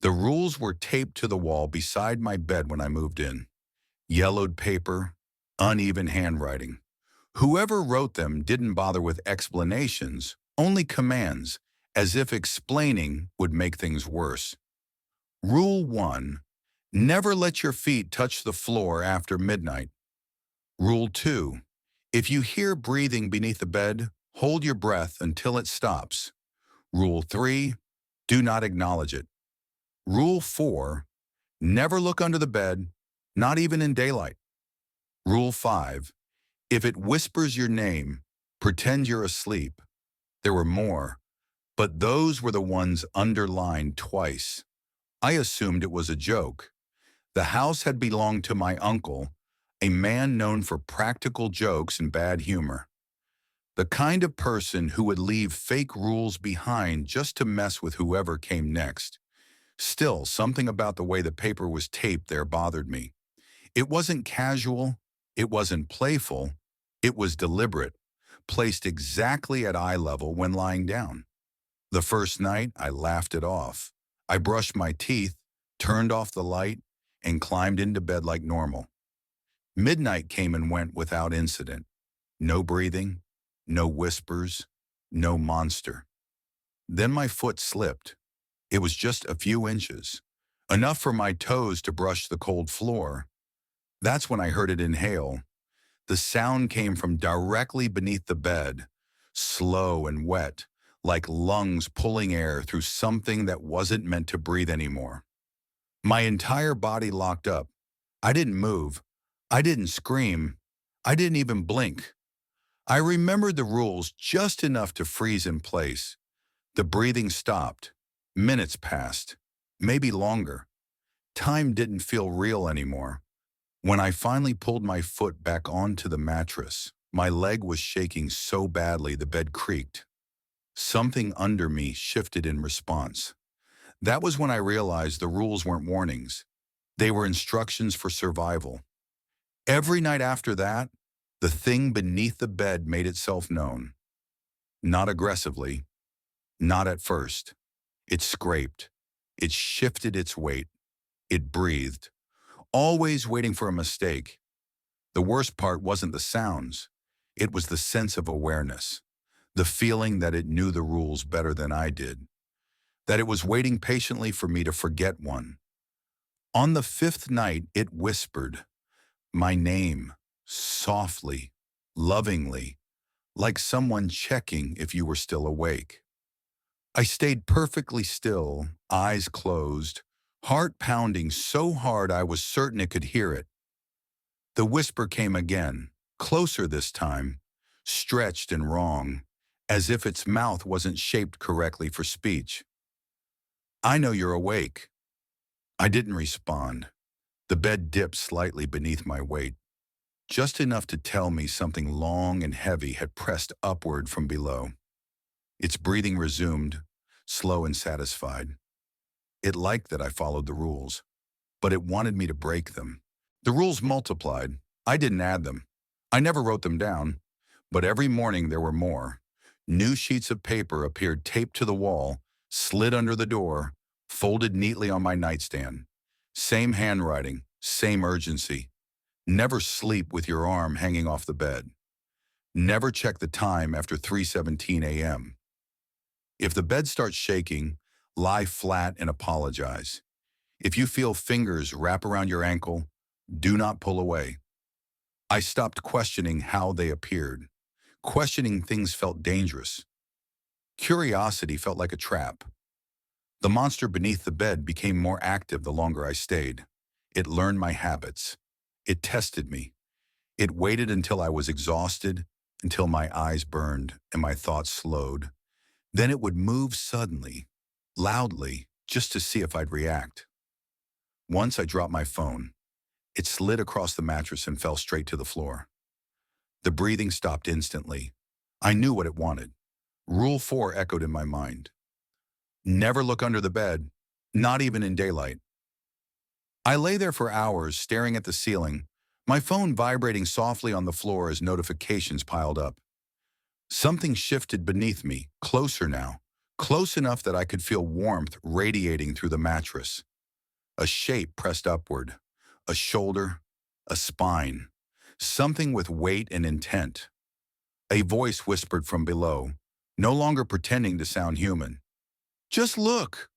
The rules were taped to the wall beside my bed when I moved in. Yellowed paper, uneven handwriting. Whoever wrote them didn't bother with explanations, only commands, as if explaining would make things worse. Rule 1. Never let your feet touch the floor after midnight. Rule 2. If you hear breathing beneath the bed, hold your breath until it stops. Rule 3. Do not acknowledge it. Rule 4. Never look under the bed, not even in daylight. Rule 5. If it whispers your name, pretend you're asleep. There were more, but those were the ones underlined twice. I assumed it was a joke. The house had belonged to my uncle, a man known for practical jokes and bad humor. The kind of person who would leave fake rules behind just to mess with whoever came next. Still, something about the way the paper was taped there bothered me. It wasn't casual, it wasn't playful, it was deliberate, placed exactly at eye level when lying down. The first night, I laughed it off. I brushed my teeth, turned off the light, and climbed into bed like normal. Midnight came and went without incident. No breathing, no whispers, no monster. Then my foot slipped. It was just a few inches, enough for my toes to brush the cold floor. That's when I heard it inhale. The sound came from directly beneath the bed, slow and wet, like lungs pulling air through something that wasn't meant to breathe anymore. My entire body locked up. I didn't move. I didn't scream. I didn't even blink. I remembered the rules just enough to freeze in place. The breathing stopped. Minutes passed, maybe longer. Time didn't feel real anymore. When I finally pulled my foot back onto the mattress, my leg was shaking so badly the bed creaked. Something under me shifted in response. That was when I realized the rules weren't warnings. They were instructions for survival. Every night after that, the thing beneath the bed made itself known. Not aggressively, not at first. It scraped. It shifted its weight. It breathed, always waiting for a mistake. The worst part wasn't the sounds. It was the sense of awareness, the feeling that it knew the rules better than I did, that it was waiting patiently for me to forget one. On the fifth night, it whispered, my name, softly, lovingly, like someone checking if you were still awake. I stayed perfectly still, eyes closed, heart pounding so hard I was certain it could hear it. The whisper came again, closer this time, stretched and wrong, as if its mouth wasn't shaped correctly for speech. I know you're awake. I didn't respond. The bed dipped slightly beneath my weight, just enough to tell me something long and heavy had pressed upward from below. Its breathing resumed, slow and satisfied. It liked that I followed the rules, but it wanted me to break them. The rules multiplied. I didn't add them. I never wrote them down, but every morning there were more. New sheets of paper appeared taped to the wall, slid under the door, folded neatly on my nightstand. Same handwriting, same urgency. Never sleep with your arm hanging off the bed. Never check the time after 3:17 a.m. If the bed starts shaking, lie flat and apologize. If you feel fingers wrap around your ankle, do not pull away. I stopped questioning how they appeared. Questioning things felt dangerous. Curiosity felt like a trap. The monster beneath the bed became more active the longer I stayed. It learned my habits. It tested me. It waited until I was exhausted, until my eyes burned and my thoughts slowed. Then it would move suddenly, loudly, just to see if I'd react. Once I dropped my phone. It slid across the mattress and fell straight to the floor. The breathing stopped instantly. I knew what it wanted. Rule 4 echoed in my mind. Never look under the bed, not even in daylight. I lay there for hours staring at the ceiling, my phone vibrating softly on the floor as notifications piled up. Something shifted beneath me, closer now, close enough that I could feel warmth radiating through the mattress. A shape pressed upward, a shoulder, a spine, something with weight and intent. A voice whispered from below, no longer pretending to sound human. Just look.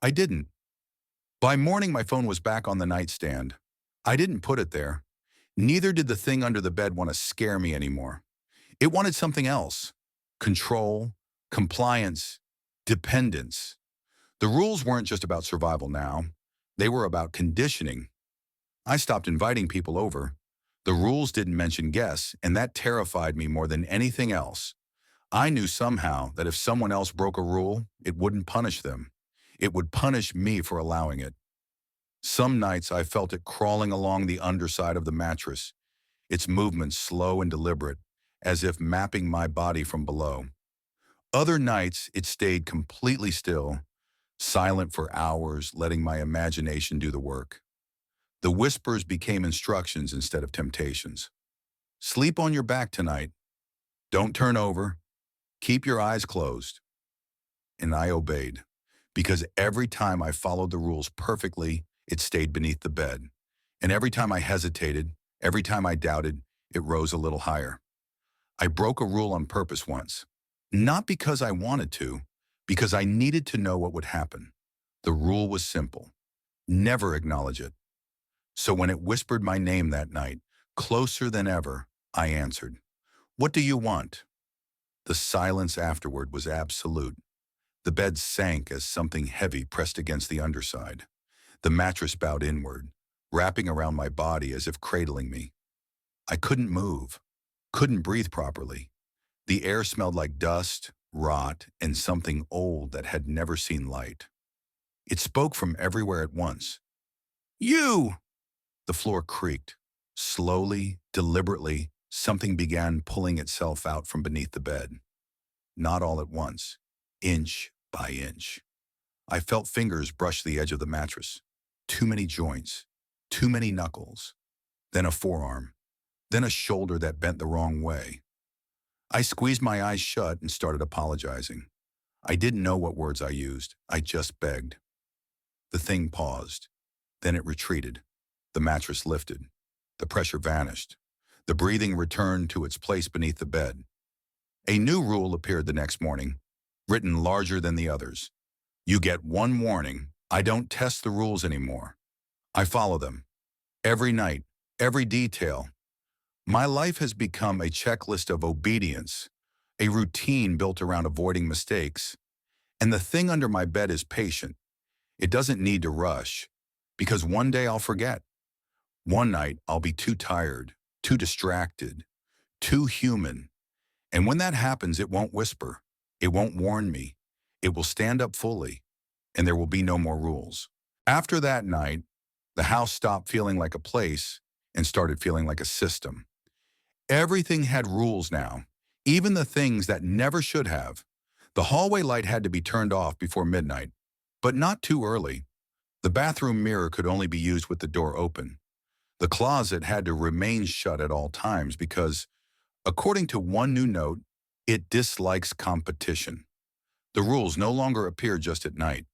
I didn't. By morning, my phone was back on the nightstand. I didn't put it there. Neither did the thing under the bed want to scare me anymore. It wanted something else. Control, compliance, dependence. The rules weren't just about survival now. They were about conditioning. I stopped inviting people over. The rules didn't mention guests, and that terrified me more than anything else. I knew somehow that if someone else broke a rule, it wouldn't punish them. It would punish me for allowing it. Some nights I felt it crawling along the underside of the mattress, its movements slow and deliberate, as if mapping my body from below. Other nights it stayed completely still, silent for hours, letting my imagination do the work. The whispers became instructions instead of temptations. Sleep on your back tonight. Don't turn over. Keep your eyes closed. And I obeyed, because every time I followed the rules perfectly, it stayed beneath the bed. And every time I hesitated, every time I doubted, it rose a little higher. I broke a rule on purpose once. Not because I wanted to, because I needed to know what would happen. The rule was simple. Never acknowledge it. So when it whispered my name that night, closer than ever, I answered, "What do you want?" The silence afterward was absolute. The bed sank as something heavy pressed against the underside. The mattress bowed inward, wrapping around my body as if cradling me. I couldn't move, couldn't breathe properly. The air smelled like dust, rot, and something old that had never seen light. It spoke from everywhere at once. "You!" The floor creaked. Slowly, deliberately, something began pulling itself out from beneath the bed. Not all at once, inch by inch. I felt fingers brush the edge of the mattress. Too many joints, too many knuckles. Then a forearm, then a shoulder that bent the wrong way. I squeezed my eyes shut and started apologizing. I didn't know what words I used. I just begged. The thing paused. Then it retreated. The mattress lifted. The pressure vanished. The breathing returned to its place beneath the bed. A new rule appeared the next morning, written larger than the others. You get one warning. I don't test the rules anymore. I follow them. Every night, every detail. My life has become a checklist of obedience, a routine built around avoiding mistakes. And the thing under my bed is patient. It doesn't need to rush, because one day I'll forget. One night I'll be too tired, too distracted, too human. And when that happens, it won't whisper. It won't warn me. It will stand up fully, and there will be no more rules. After that night, the house stopped feeling like a place and started feeling like a system. Everything had rules now, even the things that never should have. The hallway light had to be turned off before midnight, but not too early. The bathroom mirror could only be used with the door open. The closet had to remain shut at all times because, according to one new note, it dislikes competition. The rules no longer appear just at night.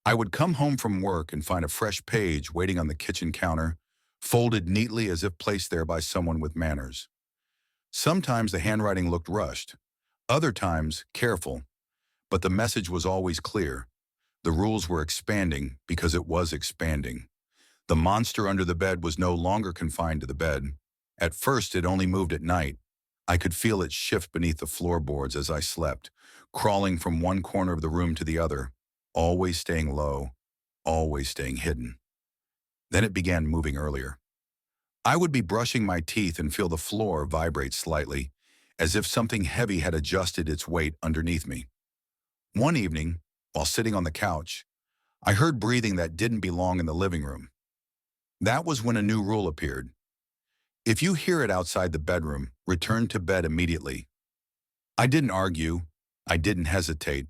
I would come home from work and find a fresh page waiting on the kitchen counter, folded neatly as if placed there by someone with manners. Sometimes the handwriting looked rushed, other times careful, but the message was always clear. The rules were expanding because it was expanding. The monster under the bed was no longer confined to the bed. At first, it only moved at night. I could feel it shift beneath the floorboards as I slept, crawling from one corner of the room to the other, always staying low, always staying hidden. Then it began moving earlier. I would be brushing my teeth and feel the floor vibrate slightly, as if something heavy had adjusted its weight underneath me. One evening, while sitting on the couch, I heard breathing that didn't belong in the living room. That was when a new rule appeared. If you hear it outside the bedroom, return to bed immediately. I didn't argue. I didn't hesitate.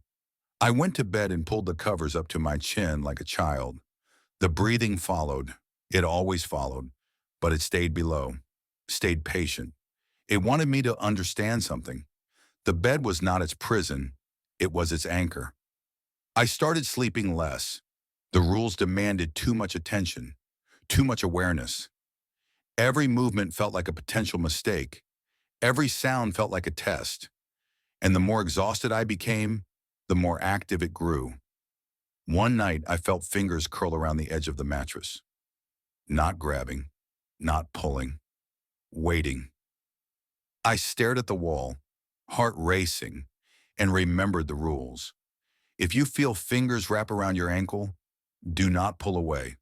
I went to bed and pulled the covers up to my chin like a child. The breathing followed. It always followed, but it stayed below, stayed patient. It wanted me to understand something. The bed was not its prison. It was its anchor. I started sleeping less. The rules demanded too much attention, too much awareness. Every movement felt like a potential mistake. Every sound felt like a test. And the more exhausted I became, the more active it grew. One night, I felt fingers curl around the edge of the mattress. Not grabbing, not pulling, waiting. I stared at the wall, heart racing, and remembered the rules. If you feel fingers wrap around your ankle, do not pull away.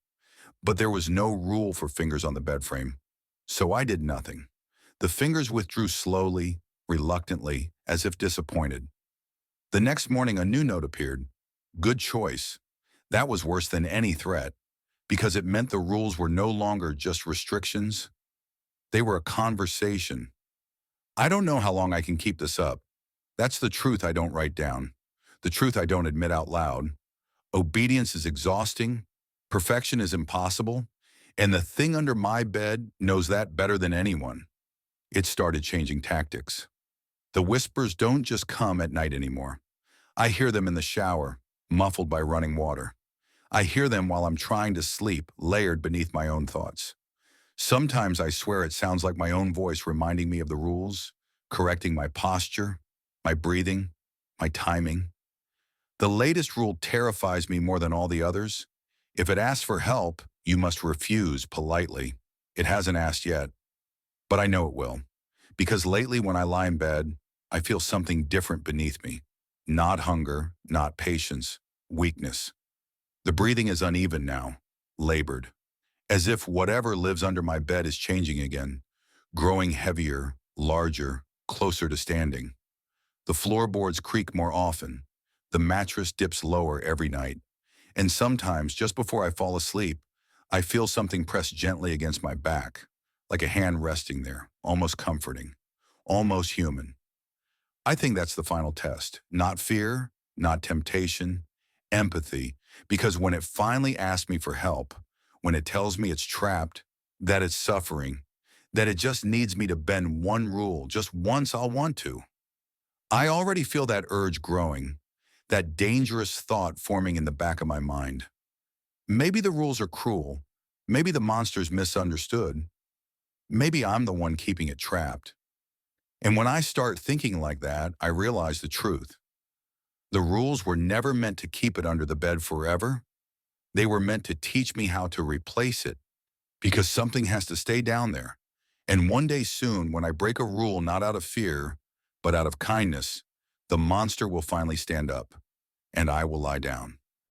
But there was no rule for fingers on the bed frame, so I did nothing. The fingers withdrew slowly, reluctantly, as if disappointed. The next morning, a new note appeared. Good choice. That was worse than any threat, because it meant the rules were no longer just restrictions. They were a conversation. I don't know how long I can keep this up. That's the truth I don't write down, the truth I don't admit out loud. Obedience is exhausting, perfection is impossible, and the thing under my bed knows that better than anyone. It started changing tactics. The whispers don't just come at night anymore. I hear them in the shower, muffled by running water. I hear them while I'm trying to sleep, layered beneath my own thoughts. Sometimes I swear it sounds like my own voice reminding me of the rules, correcting my posture, my breathing, my timing. The latest rule terrifies me more than all the others. If it asks for help, you must refuse politely. It hasn't asked yet, but I know it will. Because lately when I lie in bed, I feel something different beneath me. Not hunger, not patience, weakness. The breathing is uneven now, labored, as if whatever lives under my bed is changing again, growing heavier, larger, closer to standing. The floorboards creak more often. The mattress dips lower every night. And sometimes, just before I fall asleep, I feel something press gently against my back, like a hand resting there, almost comforting, almost human. I think that's the final test. Not fear, not temptation, empathy, because when it finally asks me for help, when it tells me it's trapped, that it's suffering, that it just needs me to bend one rule just once I'll want to. I already feel that urge growing, that dangerous thought forming in the back of my mind. Maybe the rules are cruel. Maybe the monster's misunderstood. Maybe I'm the one keeping it trapped. And when I start thinking like that, I realize the truth. The rules were never meant to keep it under the bed forever. They were meant to teach me how to replace it, because something has to stay down there. And one day soon, when I break a rule not out of fear, but out of kindness, the monster will finally stand up, and I will lie down.